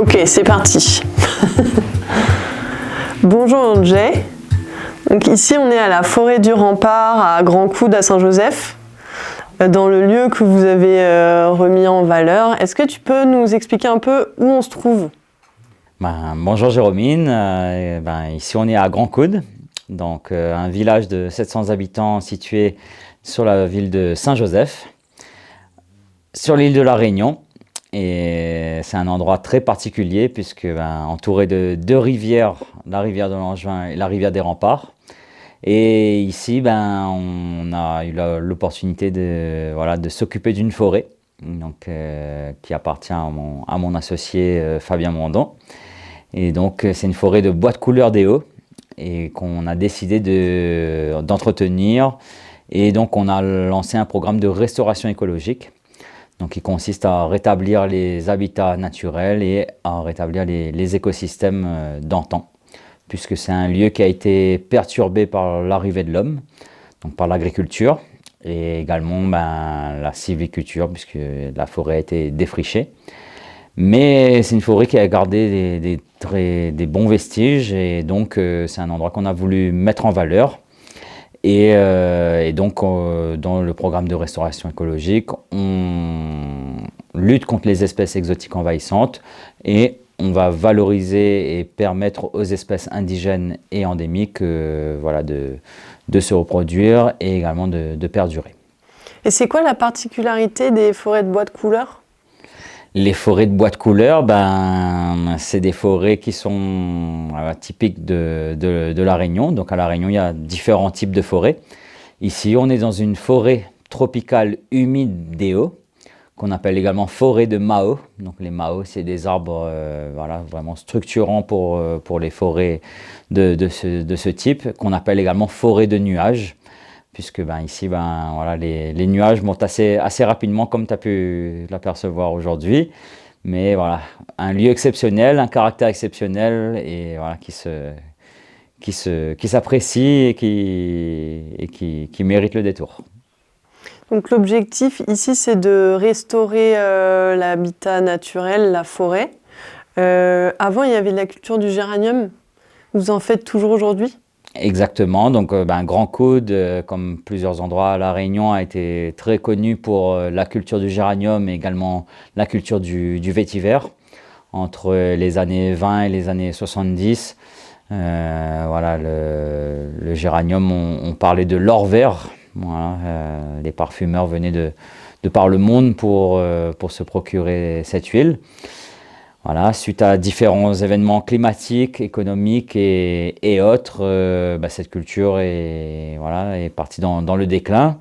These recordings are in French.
Ok, c'est parti. Bonjour Andrzej. Donc ici on est à la forêt du Rempart à Grand Coude à Saint-Joseph, dans le lieu que vous avez remis en valeur. Est-ce que tu peux nous expliquer un peu où on se trouve? Bonjour Jérôme, ici on est à Grand Coude, donc un village de 700 habitants situé sur la ville de Saint-Joseph, sur l'île de la Réunion. Et c'est un endroit très particulier puisque entouré de deux rivières, la rivière de Langevin et la rivière des Remparts. Et ici, on a eu l'opportunité de s'occuper d'une forêt donc, qui appartient à mon associé Fabien Mondon. Et donc, c'est une forêt de bois de couleur des Hauts et qu'on a décidé d'entretenir. Et donc, on a lancé un programme de restauration écologique, donc, qui consiste à rétablir les habitats naturels et à rétablir les écosystèmes d'antan, puisque c'est un lieu qui a été perturbé par l'arrivée de l'homme, donc par l'agriculture, et également la sylviculture, puisque la forêt a été défrichée. Mais c'est une forêt qui a gardé des bons vestiges, et donc c'est un endroit qu'on a voulu mettre en valeur. Et donc, dans le programme de restauration écologique, on lutte contre les espèces exotiques envahissantes et on va valoriser et permettre aux espèces indigènes et endémiques de se reproduire et également de perdurer. Et c'est quoi la particularité des forêts de bois de couleur? Les forêts de bois de couleur, c'est des forêts qui sont typiques de la Réunion. Donc à la Réunion, il y a différents types de forêts. Ici, on est dans une forêt tropicale humide des Hauts, qu'on appelle également forêt de Mao. Donc les Mao, c'est des arbres vraiment structurants pour les forêts de ce type, qu'on appelle également forêt de nuages. Puisque ici, les nuages montent assez rapidement, comme tu as pu l'apercevoir aujourd'hui. Mais voilà, un lieu exceptionnel, un caractère exceptionnel, et voilà, qui s'apprécie et qui mérite le détour. Donc l'objectif ici, c'est de restaurer l'habitat naturel, la forêt. Avant, il y avait la culture du géranium. Vous en faites toujours aujourd'hui? Exactement, donc Grand Coude, comme plusieurs endroits à La Réunion, a été très connu pour la culture du géranium et également la culture du vétiver. Entre les années 20 et les années 70, le géranium, on parlait de l'or vert. Voilà, les parfumeurs venaient de par le monde pour se procurer cette huile. Voilà, suite à différents événements climatiques, économiques et autres, cette culture est partie dans le déclin.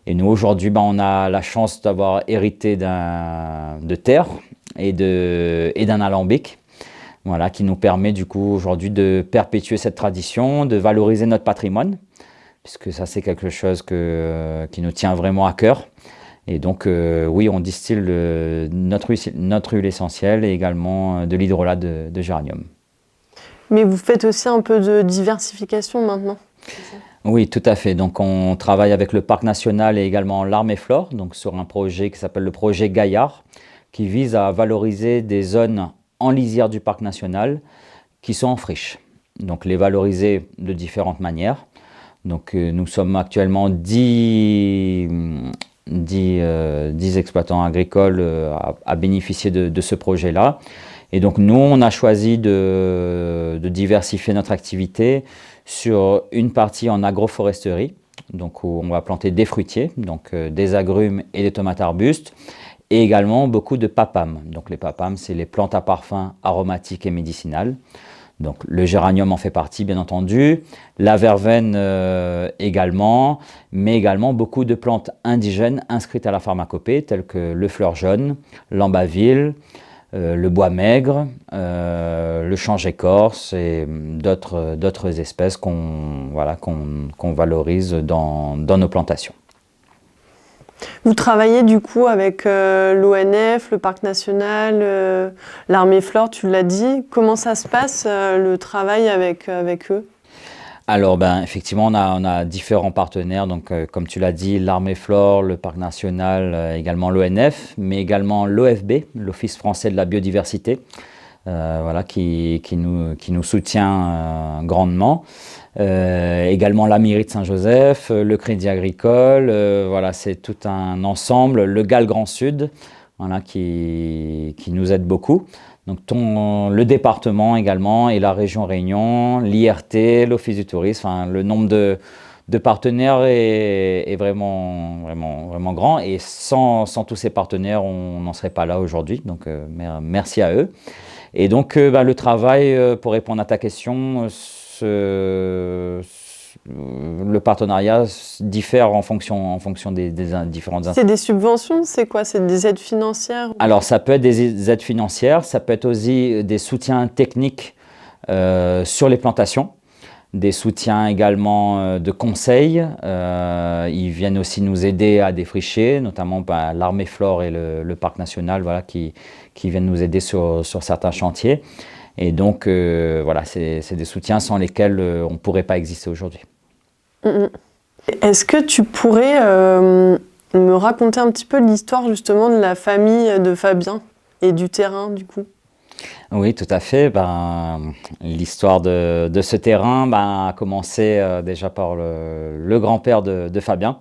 Et nous, aujourd'hui, on a la chance d'avoir hérité de terre et d'un alambic, qui nous permet du coup aujourd'hui de perpétuer cette tradition, de valoriser notre patrimoine, puisque ça, c'est quelque chose qui nous tient vraiment à cœur. Et donc, oui, on distille notre huile essentielle et également de l'hydrolat de géranium. Mais vous faites aussi un peu de diversification maintenant? Oui, tout à fait. Donc, on travaille avec le Parc national et également l'Arme et Flore, donc sur un projet qui s'appelle le projet Gaillard, qui vise à valoriser des zones en lisière du Parc national qui sont en friche. Donc, les valoriser de différentes manières. Donc, nous sommes actuellement 10 exploitants agricoles à bénéficier de ce projet-là. Et donc nous, on a choisi de diversifier notre activité sur une partie en agroforesterie, donc où on va planter des fruitiers, donc des agrumes et des tomates arbustes, et également beaucoup de papam. Donc les papam, c'est les plantes à parfum aromatiques et médicinales. Donc le géranium en fait partie, bien entendu, la verveine également, mais également beaucoup de plantes indigènes inscrites à la pharmacopée, telles que le fleur jaune, l'ambaville, le bois maigre, le change écorce et d'autres espèces qu'on valorise dans nos plantations. Vous travaillez du coup avec l'ONF, le Parc national, l'Arme et Flore, tu l'as dit. Comment ça se passe le travail avec eux? Alors, effectivement, on a différents partenaires. Donc, comme tu l'as dit, l'Arme et Flore, le Parc national, également l'ONF, mais également l'OFB, l'Office français de la biodiversité, voilà, qui nous soutient grandement. Également la mairie de Saint-Joseph, le Crédit Agricole, voilà, c'est tout un ensemble, le GAL Grand Sud, voilà, qui nous aide beaucoup. Donc le département également et la région Réunion, l'IRT, l'Office du tourisme, enfin, le nombre de partenaires est vraiment, vraiment, vraiment grand. Et sans tous ces partenaires, on n'en serait pas là aujourd'hui. Donc merci à eux. Et donc le travail, pour répondre à ta question, le partenariat diffère en fonction des différentes C'est des subventions, c'est quoi? C'est des aides financières? Alors, ça peut être des aides financières, ça peut être aussi des soutiens techniques sur les plantations, des soutiens également de conseils. Ils viennent aussi nous aider à défricher, notamment l'Armée Flore et le Parc National, voilà, qui viennent nous aider sur certains chantiers. Et donc, voilà, c'est des soutiens sans lesquels on ne pourrait pas exister aujourd'hui. Est-ce que tu pourrais me raconter un petit peu l'histoire justement de la famille de Fabien et du terrain du coup? Oui, tout à fait. L'histoire de ce terrain a commencé déjà par le grand-père de Fabien,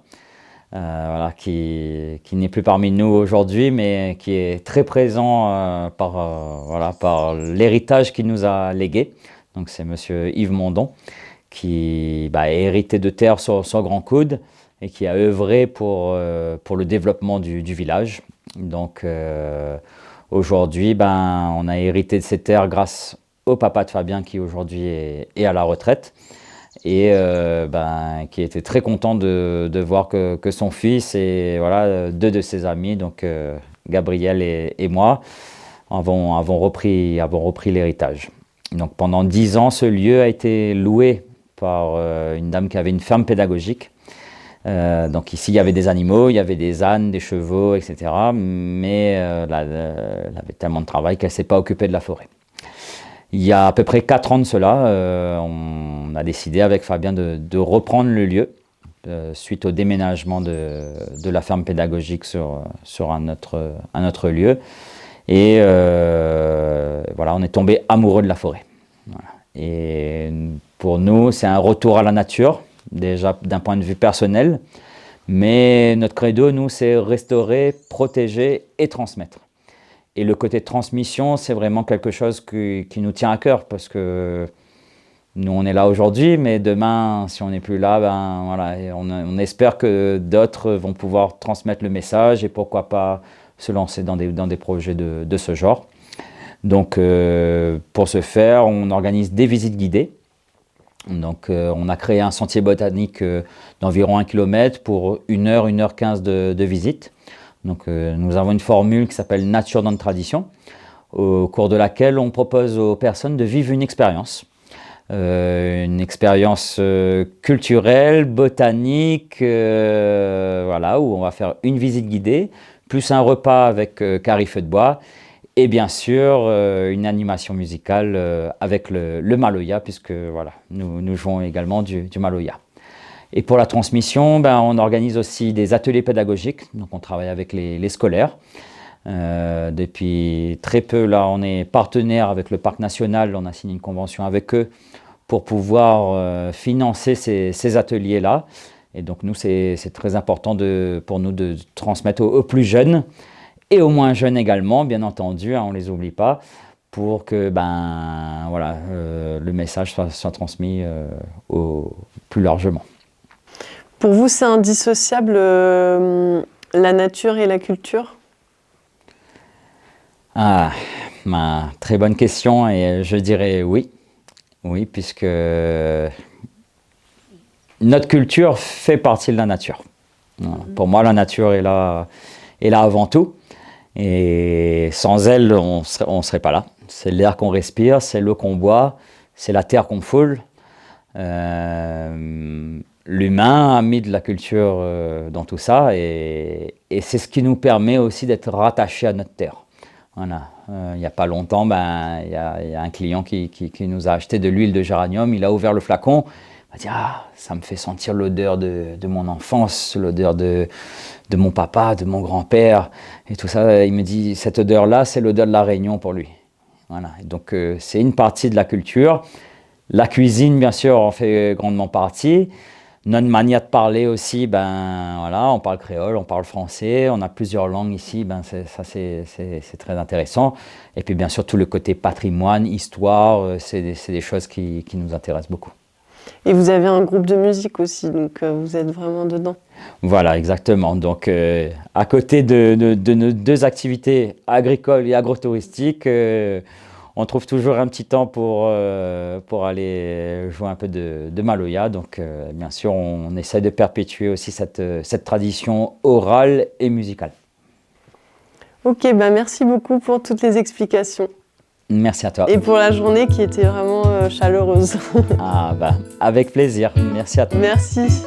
voilà, qui n'est plus parmi nous aujourd'hui, mais qui est très présent voilà, par l'héritage qu'il nous a légué. Donc c'est monsieur Yves Mondon, qui a hérité de terre sur Grand Coude et qui a œuvré pour le développement du village. Donc aujourd'hui, on a hérité de ces terres grâce au papa de Fabien qui aujourd'hui est à la retraite et qui était très content de voir que son fils et voilà, deux de ses amis, donc Gabriel et moi, avons repris l'héritage. Donc pendant 10 ans, ce lieu a été loué par une dame qui avait une ferme pédagogique. Donc ici, il y avait des animaux, il y avait des ânes, des chevaux, etc. Mais elle avait tellement de travail qu'elle ne s'est pas occupée de la forêt. Il y a à peu près 4 ans de cela, on a décidé avec Fabien de reprendre le lieu suite au déménagement de la ferme pédagogique sur un autre lieu. Et voilà, on est tombé amoureux de la forêt. Voilà. Et pour nous, c'est un retour à la nature, déjà d'un point de vue personnel, mais notre credo, nous, c'est restaurer, protéger et transmettre. Et le côté transmission, c'est vraiment quelque chose qui nous tient à cœur, parce que nous, on est là aujourd'hui, mais demain, si on n'est plus là, voilà, on espère que d'autres vont pouvoir transmettre le message et pourquoi pas se lancer dans des projets de ce genre. Donc, pour ce faire, on organise des visites guidées. Donc, on a créé un sentier botanique d'environ 1 km pour 1 heure, 1h15 de visite. Donc, nous avons une formule qui s'appelle Nature dans notre tradition, au cours de laquelle on propose aux personnes de vivre une expérience culturelle, botanique, voilà, où on va faire une visite guidée, plus un repas avec carry feu de bois, et bien sûr une animation musicale avec le maloya, puisque voilà, nous jouons également du maloya. Et pour la transmission, on organise aussi des ateliers pédagogiques, donc on travaille avec les scolaires. Depuis très peu, là, on est partenaire avec le Parc National, on a signé une convention avec eux pour pouvoir financer ces ateliers-là. Et donc nous, c'est très important pour nous de transmettre aux plus jeunes et aux moins jeunes également, bien entendu, on ne les oublie pas, pour que voilà, le message soit transmis plus largement. Pour vous, c'est indissociable la nature et la culture? Très bonne question, et je dirais oui. Oui, puisque notre culture fait partie de la nature. Voilà. Pour moi, la nature est là avant tout. Et sans elle, on ne serait pas là. C'est l'air qu'on respire, c'est l'eau qu'on boit, c'est la terre qu'on foule. L'humain a mis de la culture dans tout ça, et c'est ce qui nous permet aussi d'être rattachés à notre terre. Voilà. Il n'y a pas longtemps, il y a un client qui nous a acheté de l'huile de géranium. Il a ouvert le flacon, il m'a dit « Ah, ça me fait sentir l'odeur de mon enfance, l'odeur de mon papa, de mon grand-père. » Et tout ça, il me dit « Cette odeur-là, c'est l'odeur de la Réunion pour lui. » Voilà. Et donc, c'est une partie de la culture. La cuisine, bien sûr, en fait grandement partie. Notre manière de parler aussi, ben voilà, on parle créole, on parle français, on a plusieurs langues ici, ben c'est très intéressant. Et puis bien sûr tout le côté patrimoine, histoire, c'est des choses qui nous intéressent beaucoup. Et vous avez un groupe de musique aussi, donc vous êtes vraiment dedans. Voilà, exactement. Donc à côté de nos deux activités agricoles et agrotouristiques, on trouve toujours un petit temps pour aller jouer un peu de maloya. Donc, bien sûr, on essaie de perpétuer aussi cette tradition orale et musicale. Ok, bah merci beaucoup pour toutes les explications. Merci à toi. Et pour la journée qui était vraiment chaleureuse. Ah, bah, avec plaisir. Merci à toi. Merci.